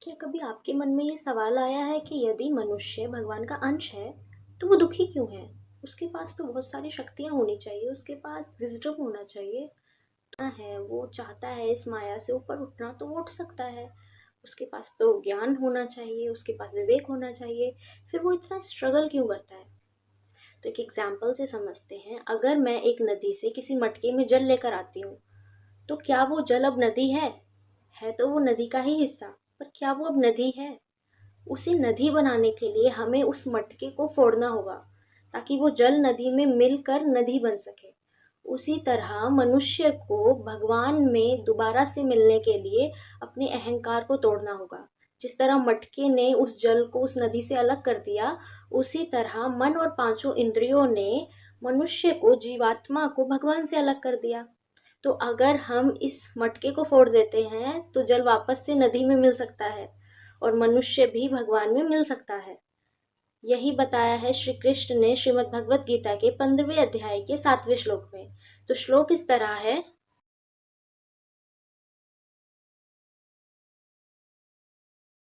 क्या कभी आपके मन में ये सवाल आया है कि यदि मनुष्य भगवान का अंश है तो वो दुखी क्यों है? उसके पास तो बहुत सारी शक्तियां होनी चाहिए, उसके पास विजडम होना चाहिए। है वो चाहता है इस माया से ऊपर उठना तो वो उठ सकता है। उसके पास तो ज्ञान होना चाहिए, उसके पास विवेक होना चाहिए। फिर वो इतना स्ट्रगल क्यों करता है? तो एक एग्जाम्पल से समझते हैं। अगर मैं एक नदी से किसी मटके में जल लेकर आती हूँ तो क्या वो जल अब नदी है तो वो नदी का ही हिस्सा, पर क्या वो अब नदी है? उसे नदी बनाने के लिए हमें उस मटके को फोड़ना होगा ताकि वो जल नदी में मिलकर नदी बन सके। उसी तरह मनुष्य को भगवान में दोबारा से मिलने के लिए अपने अहंकार को तोड़ना होगा। जिस तरह मटके ने उस जल को उस नदी से अलग कर दिया, उसी तरह मन और पांचों इंद्रियों ने मनुष्य को, जीवात्मा को भगवान से अलग कर दिया। तो अगर हम इस मटके को फोड़ देते हैं तो जल वापस से नदी में मिल सकता है और मनुष्य भी भगवान में मिल सकता है। यही बताया है श्री कृष्ण ने श्रीमद् भगवत गीता के 15वें अध्याय के 7वें श्लोक में। तो श्लोक इस तरह है।